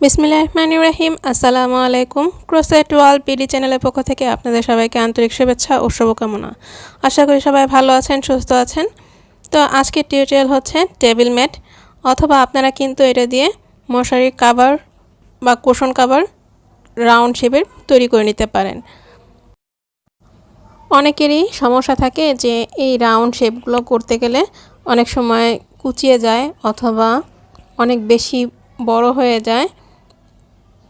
বিসমিল্লাহিররহমানিররহিম। আসসালামু আলাইকুম। Crochet world PD চ্যানেলের পক্ষ থেকে আপনাদের সবাইকে আন্তরিক শুভেচ্ছা ও শুভকামনা। আশা করি সবাই ভালো আছেন, সুস্থ আছেন। তো আজকের টিউটোরিয়াল হচ্ছে টেবিল ম্যাট, অথবা আপনারা কিন্তু এটা দিয়ে মশারির কভার বা কুশন কভার রাউন্ড শেপের তৈরি করে নিতে পারেন। অনেকেরই সমস্যা থাকে যে এই রাউন্ড শেপগুলো করতে গেলে অনেক সময় কুচিয়ে যায় অথবা অনেক বেশি বড় হয়ে যায়,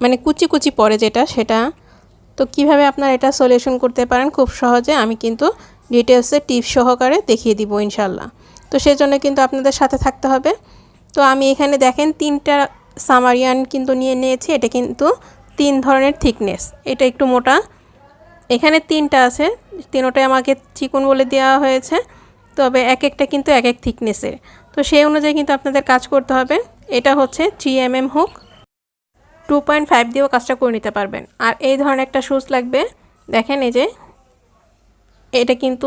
মানে কুচি কুচি পড়ে সেটা। তো কিভাবে আপনারা এটা সলিউশন করতে পারেন খুব সহজে আমি কিন্তু ডিটেলসে টিপস সহকারে দেখিয়ে দিব ইনশাল্লাহ। তো সেজন্য কিন্তু আপনাদের সাথে থাকতে হবে। তো আমি এখানে দেখেন 3টা সামারিয়ান কিন্তু নিয়ে নিয়েছি। এটা কিন্তু 3 ধরনের থিকনেস, এটা একটু মোটা। এখানে 3টা আছে, 3টাই আমাকে চিকন বলে দেওয়া হয়েছে, তবে এক একটা কিন্তু এক এক থিকনেসের। তো সেই অনুযায়ী কিন্তু আপনাদের কাজ করতে হবে। এটা হচ্ছে 3mm হুক, 2.5 দিয়েও কাজটা করে নিতে পারবেন। আর এই ধরনের একটা সুচ লাগবে। দেখেন এই যে এটা কিন্তু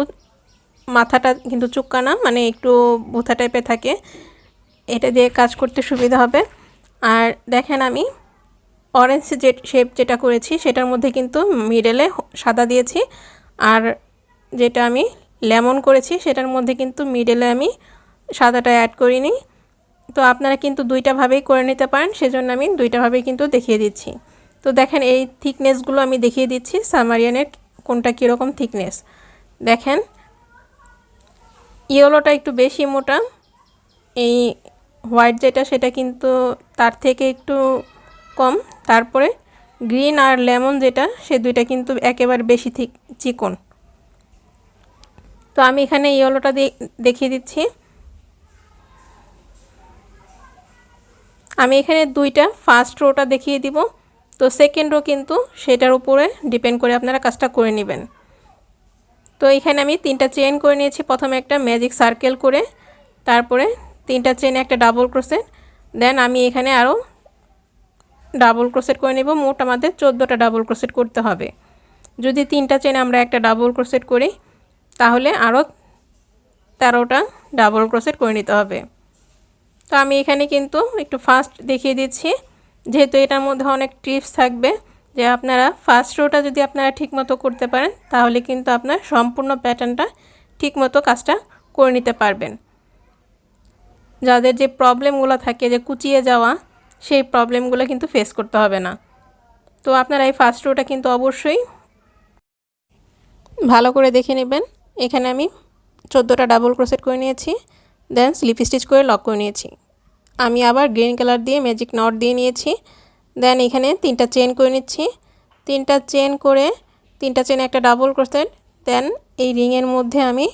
মাথাটা কিন্তু চুক্কা না, মানে একটু বুথা টাইপের থাকে, এটা দিয়ে কাজ করতে সুবিধা হবে। আর দেখেন আমি অরেঞ্জ শেপ যেটা করেছি সেটার মধ্যে কিন্তু মিডলে সাদা দিয়েছি, আর যেটা আমি লেমন করেছি সেটার মধ্যে কিন্তু মিডলে আমি সাদাটা অ্যাড করিনি। তো আপনারা কিন্তু দুইটা ভাবেই করে নিতে পারেন, সেজন্য আমি দুইটা ভাবেই কিন্তু দেখিয়ে দিচ্ছি। তো দেখেন এই থিকনেসগুলো আমি দেখিয়ে দিচ্ছি সামারিয়ানের কোনটা কীরকম থিকনেস। দেখেন ইয়েলোটা একটু বেশি মোটা, এই হোয়াইট যেটা সেটা কিন্তু তার থেকে একটু কম, তারপরে গ্রিন আর লেমন যেটা সে দুইটা কিন্তু একেবারে বেশি চিকন। তো আমি এখানে ইয়েলোটা দেখিয়ে দিচ্ছি। আমি এখানে দুইটা ফার্স্ট রোটা দেখিয়ে দিব, তো সেকেন্ড রো কিন্তু সেটার উপরে ডিপেন্ড করে আপনারা কাজটা করে নেবেন। তো এখানে আমি 3টা চেইন করে নিয়েছি। প্রথমে একটা ম্যাজিক সার্কেল করে, তারপরে 3টা চেইনে একটা ডাবল ক্রোশেট, দেন আমি এখানে আরও ডাবল ক্রোশেট করে নেব। মোট আমাদের 14টা ডাবল ক্রোশেট করতে হবে। যদি 3টা চেইনে আমরা একটা ডাবল ক্রোশেট করি তাহলে আরও 13টা ডাবল ক্রোশেট করে নিতে হবে। তো আমি এখানে কিন্তু একটু ফাস্ট দেখিয়ে দিচ্ছি, যেহেতু এটার মধ্যে অনেক টিপস থাকবে। যে আপনারা ফার্স্ট রোটা যদি আপনারা ঠিকমতো করতে পারেন তাহলে কিন্তু আপনার সম্পূর্ণ প্যাটার্নটা ঠিকমতো কাজটা করে নিতে পারবেন। যাদের যে প্রবলেমগুলো থাকে যে কুচিয়ে যাওয়া, সেই প্রবলেমগুলো কিন্তু ফেস করতে হবে না। তো আপনারা এই ফার্স্ট রোটা কিন্তু অবশ্যই ভালো করে দেখে নেবেন। এখানে আমি 14টা ডাবল ক্রোশেট করে নিয়েছি, দেন স্লিপ স্টিচ করে লক করে নিয়েছি। আমি আবার গ্রিন কালার দিয়ে ম্যাজিক নট দিয়ে নিয়েছি। দেন এখানে 3টা চেন করে নিচ্ছি। 3টা চেন করে 3টা চেনে একটা ডাবল ক্রোশেট, দেন এই রিংয়ের মধ্যে আমি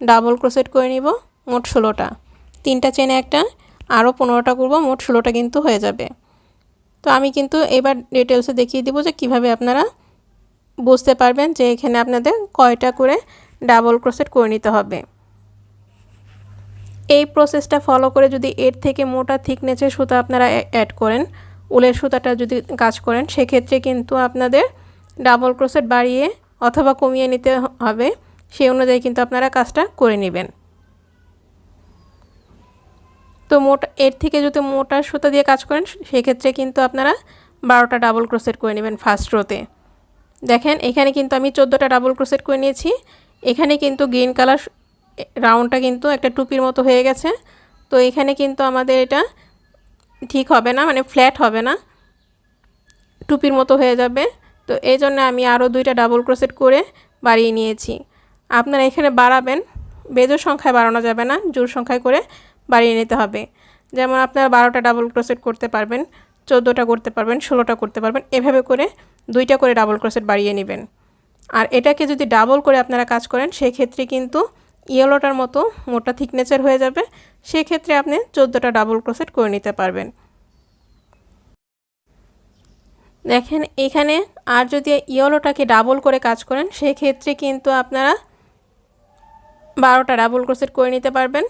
ডাবল ক্রোশেট করে নিব। মোট 16টা, 3টা চেনে একটা, আরও 15টা করব, মোট 16টা কিন্তু হয়ে যাবে। তো আমি কিন্তু এবার ডিটেলসে দেখিয়ে দিব যে কিভাবে আপনারা বুঝতে পারবেন যে এখানে আপনাদের কয়টা করে ডাবল ক্রোশেট করে নিতে হবে। এই প্রসেসটা ফলো করে যদি এর থেকে মোটা থিকনেসের সুতা আপনারা অ্যাড করেন, উলের সুতাটা যদি কাজ করেন, সেক্ষেত্রে কিন্তু আপনাদের ডাবল ক্রোশেট বাড়িয়ে অথবা কমিয়ে নিতে হবে। সেই অনুযায়ী কিন্তু আপনারা কাজটা করে নেবেন। তো এর থেকে যদি মোটা সুতা দিয়ে কাজ করেন সেক্ষেত্রে কিন্তু আপনারা 12টা ডাবল ক্রোশেট করে নেবেন ফার্স্ট রোতে। দেখেন এখানে কিন্তু আমি 14টা ডাবল ক্রোশেট করে নিয়েছি। এখানে কিন্তু গ্রিন কালার রাউন্ডটা কিন্তু একটা টুপির মতো হয়ে গেছে। তো এখানে কিন্তু আমাদের এটা ঠিক হবে না, মানে ফ্ল্যাট হবে না, টুপির মতো হয়ে যাবে। তো এই জন্য আমি আরও 2টা ডাবল ক্রোশেট করে বাড়িয়ে নিয়েছি। আপনারা এখানে বাড়াবেন, বেজোড় সংখ্যায় বাড়ানো যাবে না, জোড় সংখ্যায় করে বাড়িয়ে নিতে হবে। যেমন আপনারা 12টা ডাবল ক্রোশেট করতে পারবেন, 14টা করতে পারবেন, 16টা করতে পারবেন, এভাবে করে 2টা করে ডাবল ক্রোশেট বাড়িয়ে নেবেন। আর এটাকে যদি ডাবল করে আপনারা কাজ করেন সেক্ষেত্রে কিন্তু ইয়েলোটার মতো মোটা থিকনেসের হয়ে যাবে। সেক্ষেত্রে আপনি 14টা ডাবল ক্রোশেট করে নিতে পারবেন। দেখেন এখানে আর যদি ইয়েলোটাকে ডাবল করে কাজ করেন সেক্ষেত্রে কিন্তু আপনারা 12টা ডাবল ক্রোশেট করে নিতে পারবেন।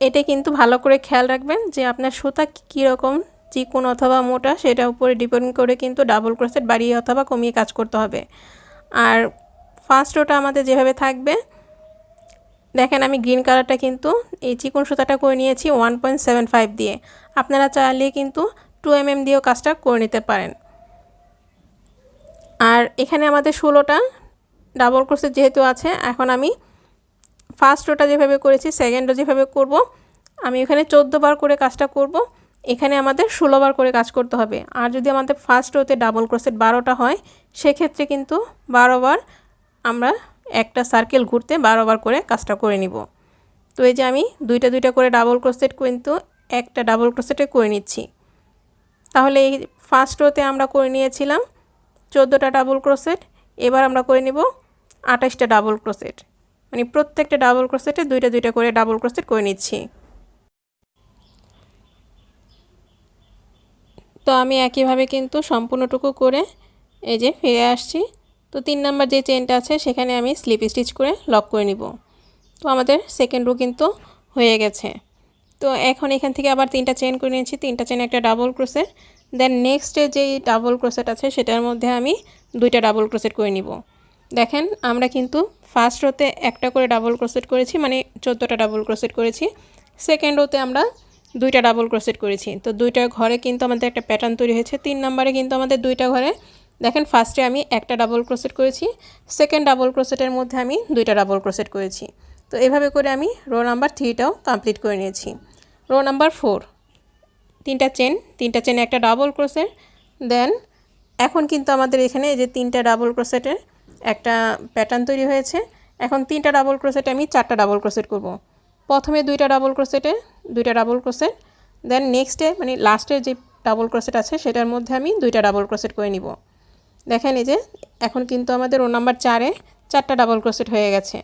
এটা কিন্তু ভালো করে খেয়াল রাখবেন যে আপনার সুতা কীরকম চিকন অথবা মোটা সেটার উপরে ডিপেন্ড করে কিন্তু ডাবল ক্রোশেট বাড়িয়ে অথবা কমিয়ে কাজ করতে হবে। আর ফার্স্ট রোটা আমাদের যেভাবে থাকবে, দেখেন আমি গ্রিন কালারটা কিন্তু এই চিকন সুতাটা করে নিয়েছি 1.75 দিয়ে। আপনারা চাইলে কিন্তু 2 mm দিয়েও কাজটা করে নিতে পারেন। আর এখানে আমাদের 16টা ডাবল ক্রোশেট যেহেতু আছে, এখন আমি ফার্স্ট রোটা যেভাবে করেছি সেকেন্ড রো যেভাবে করব, আমি এখানে 14 বার করে কাজটা করব। এখানে আমাদের 16 বার করে কাজ করতে হবে। আর যদি আমাদের ফার্স্ট রোতে ডাবল ক্রোশেট 12টা হয়, সেক্ষেত্রে কিন্তু 12 বার আমরা একটা সার্কেল ঘুরতে 12 বার করে কাজটা করে নিব। তো এই যে আমি দুইটা দুইটা করে ডাবল ক্রোশেট কিন্তু একটা ডাবল ক্রোশেটে করে নিচ্ছি। তাহলে এই ফার্স্ট রোতে আমরা করে নিয়েছিলাম 14টা ডাবল ক্রোশেট, এবার আমরা করে নিব 28টা ডাবল ক্রোশেট, মানে প্রত্যেকটা ডাবল ক্রোশেটে দুইটা দুইটা করে ডাবল ক্রোশেট করে নিচ্ছি। তো আমি একইভাবে কিন্তু সম্পূর্ণটুকু করে এই যে ফিরে আসছি। তো 3 নাম্বার যে চেনটা আছে সেখানে আমি স্লিপ স্টিচ করে লক করে নিব। তো আমাদের সেকেন্ড রো কিন্তু হয়ে গেছে। তো এখন এখান থেকে আবার 3টা চেন করে নিয়েছি, 3টা চেনে একটা ডাবল ক্রোশেট, দেন নেক্সটে যেই ডাবল ক্রোশেট আছে সেটার মধ্যে আমি 2টা ডাবল ক্রোশেট করে নিব। দেখেন আমরা কিন্তু ফার্স্ট রোতে একটা করে ডাবল ক্রোশেট করেছি, মানে 14টা ডাবল ক্রোশেট করেছি। সেকেন্ড রোতে আমরা 2টা ডাবল ক্রোশেট করেছি। তো 2টা ঘরে কিন্তু আমাদের একটা প্যাটার্ন তৈরি হয়েছে। 3 নম্বরে কিন্তু আমাদের 2টা ঘরে দেখেন ফার্স্টে আমি একটা ডাবল ক্রোশেট করেছি, সেকেন্ড ডাবল ক্রোশেটের মধ্যে আমি 2টা ডাবল ক্রোশেট করেছি। তো এভাবে করে আমি রো নাম্বার 3টাও কমপ্লিট করে নিয়েছি। রো নাম্বার 4, 3টা চেন একটা ডাবল ক্রোশেট, দেন এখন কিন্তু আমাদের এখানে এই যে 3টা ডাবল ক্রোশেটের একটা প্যাটার্ন তৈরি হয়েছে। এখন 3টা ডাবল ক্রোশেটে আমি 4টা ডাবল ক্রোশেট করব। প্রথমে 2টা ডাবল ক্রোশেটে 2টা ডাবল ক্রোশেট, দেন নেক্সটে মানে লাস্টের যে ডাবল ক্রোশেট আছে সেটার মধ্যে আমি 2টা ডাবল ক্রোশেট করে নিব। দেখেন এই যে এখন কিন্তু আমাদের রো নাম্বার 4-এ 4টা ডাবল ক্রোশেট হয়ে গেছে।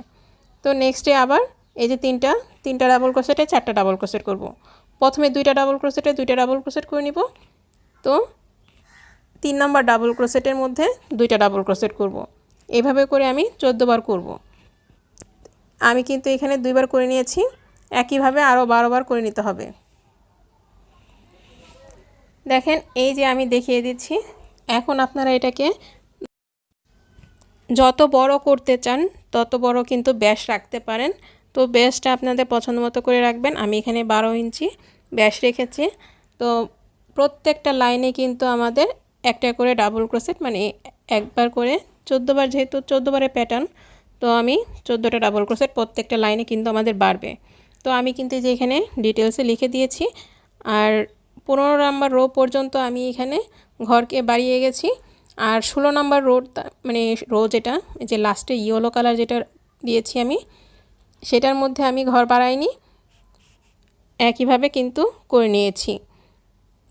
তো নেক্সটে আবার এই যে 3টা ডাবল ক্রোশেটে 4টা ডাবল ক্রোশেট করব। প্রথমে 2টা ডাবল ক্রোশেটে 2টা ডাবল ক্রোশেট করে নিব। তো 3 নাম্বার ডাবল ক্রোশেটের মধ্যে 2টা ডাবল ক্রোশেট করব। এইভাবে করে আমি 14 বার করব। আমি কিন্তু এখানে 2 বার করে নিয়েছি, একইভাবে আরও 12 বার করে নিতে হবে। দেখেন এই যে আমি দেখিয়ে দিচ্ছি। এখন আপনারা এটাকে যত বড় করতে চান তত বড় কিন্তু ব্যাস রাখতে পারেন। তো ব্যাসটা আপনাদের পছন্দ মতো করে রাখবেন। আমি এখানে 12 ইঞ্চি ব্যাস রেখেছি। তো প্রত্যেকটা লাইনে কিন্তু আমাদের একটা করে ডাবল ক্রোশেট, মানে একবার করে 14 বার, যেহেতু 14 বারের প্যাটার্ন, তো আমি 14টা ডাবল ক্রোশেট প্রত্যেকটা লাইনে কিন্তু আমাদের বাড়বে। তো আমি কিন্তু যে এখানে ডিটেলসে লিখে দিয়েছি। আর 15 নাম্বার রো পর্যন্ত আমি এখানে ঘরকে বাড়িয়ে গেছি। আর 16 নাম্বার রো, মানে রো যেটা যে লাস্টে ইয়েলো কালার যেটা দিয়েছি আমি, সেটার মধ্যে আমি ঘর বাড়াইনি, একইভাবে কিন্তু করে নিয়েছি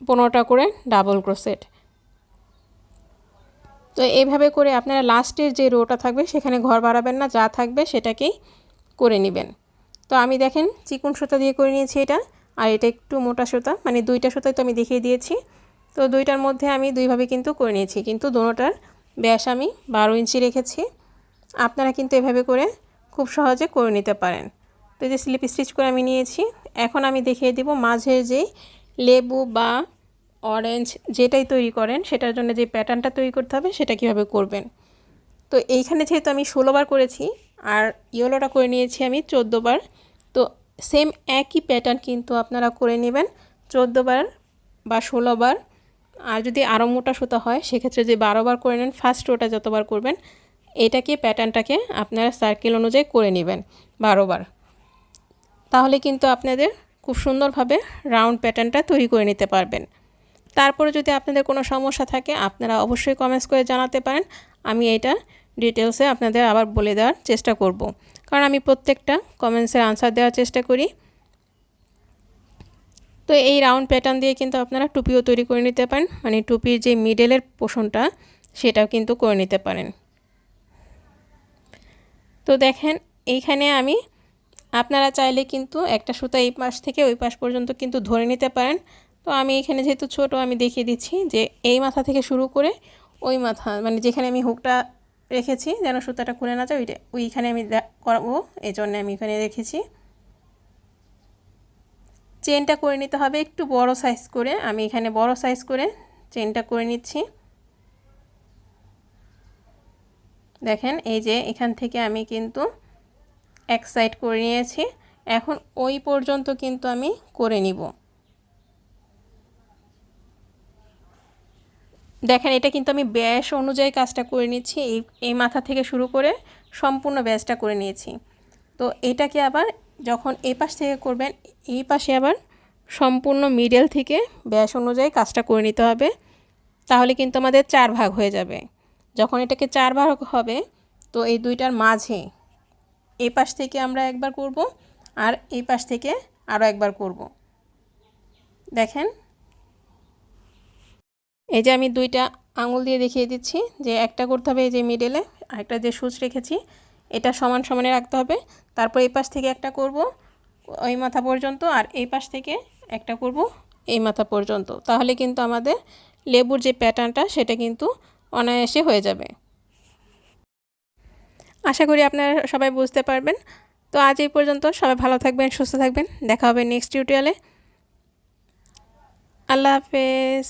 15টা করে ডাবল ক্রোশেট। তো এইভাবে করে আপনারা লাস্টের যে রোটা থাকবে সেখানে ঘর বাড়াবেন না, যা থাকবে সেটাকেই করে নেবেন। তো আমি দেখেন চিকন সুতা দিয়ে করে নিয়েছি এটা, আর এটা একটু মোটা সুতা, মানে 2টা সুতাই তো আমি দেখিয়ে দিয়েছি। তো 2টার মধ্যে আমি দুইভাবে কিন্তু করে নিয়েছি, কিন্তু দোনোটার ব্যাস আমি 12 ইঞ্চি রেখেছি। আপনারা কিন্তু এভাবে করে খুব সহজে করে নিতে পারেন। তো এই যে স্লিপ স্টিচ করে আমি নিয়েছি। এখন আমি দেখিয়ে দিব মাঝের যেই লেবু বা অরেঞ্জ যেটাই তৈরি করেন সেটার জন্য যে প্যাটার্নটা তৈরি করতে হবে সেটা কীভাবে করবেন। তো এইখানে যেহেতু আমি 16 বার করেছি আর ইয়েলোটা করে নিয়েছি আমি 14 বার, তো সেম একই প্যাটার্ন কিন্তু আপনারা করে নেবেন 14 বার বা 16 বার। আর যদি আরও মোটা সুতা হয় সেক্ষেত্রে যে 12 বার করে নেন, ফার্স্ট রোটা যতবার করবেন এটাকে প্যাটার্নটাকে আপনারা সার্কেল অনুযায়ী করে নেবেন 12 বার। তাহলে কিন্তু আপনাদের খুব সুন্দরভাবে রাউন্ড প্যাটার্নটা তৈরি করে নিতে পারবেন। তারপরে যদি আপনাদের কোনো সমস্যা থাকে আপনারা অবশ্যই কমেন্টস করে জানাতে পারেন। আমি এটা ডিটেলসে আপনাদের আবার বলে দেওয়ার চেষ্টা করব, কারণ আমি প্রত্যেকটা কমেন্টসের আনসার দেওয়ার চেষ্টা করি। তো এই রাউন্ড প্যাটার্ন দিয়ে কিন্তু আপনারা টুপিও তৈরি করে নিতে পারেন, মানে টুপির যে মিডলের পোর্শনটা সেটাও কিন্তু করে নিতে পারেন। তো দেখেন এইখানে আমি, আপনারা চাইলে কিন্তু একটা সুতা এই পাশ থেকে ওই পাশ পর্যন্ত কিন্তু ধরে নিতে পারেন। তো আমি এখানে যেহেতু ছোট, আমি দেখিয়ে দিচ্ছি যে এই মাথা থেকে শুরু করে ওই মাথা, মানে যেখানে আমি হুকটা রেখেছি যেন সুতাটা খুলে না যায়, ওইখানে আমি করাবো, এই জন্য আমি এখানে রেখেছি। চেনটা করে নিতে হবে একটু বড় সাইজ করে, আমি এখানে বড় সাইজ করে চেনটা করে নিচ্ছি। দেখেন এই যে এখান থেকে আমি কিন্তু এক সাইড করে নিয়েছি, এখন ওই পর্যন্ত কিন্তু আমি করে নিব। দেখেন এটা কিন্তু আমি ব্যাস অনুযায়ী কাজটা করে নিচ্ছি, এই মাথা থেকে শুরু করে সম্পূর্ণ ব্যাসটা করে নিয়েছি। তো এটাকে আবার যখন এই পাশ থেকে করবেন, এই পাশে আবার সম্পূর্ণ মিডল থেকে ব্যাস অনুযায়ী কাজটা করে নিতে হবে, তাহলে কিন্তু আমাদের 4 ভাগ হয়ে যাবে। যখন এটাকে 4 ভাগ হবে, তো এই দুইটার মাঝে এই পাশ থেকে আমরা একবার করব আর এই পাশ থেকে আরও একবার করব। দেখেন এই যে আমি দুইটা আঙুল দিয়ে দেখিয়ে দিচ্ছি যে একটা করতে হবে এই যে মিডলে, আরেকটা যে সূচ রেখেছি এটা সমান সমানে রাখতে হবে। তারপর এই পাশ থেকে একটা করব ওই মাথা পর্যন্ত, আর এই পাশ থেকে একটা করব এই মাথা পর্যন্ত, তাহলে কিন্তু আমাদের লেবুর যে প্যাটার্নটা সেটা কিন্তু অনায়াসে হয়ে যাবে। আশা করি আপনারা সবাই বুঝতে পারবেন। তো আজ এই পর্যন্ত, সবাই ভালো থাকবেন, সুস্থ থাকবেন, দেখা হবে নেক্সট টিউটোরিয়ালে। আল্লাহ হাফেজ।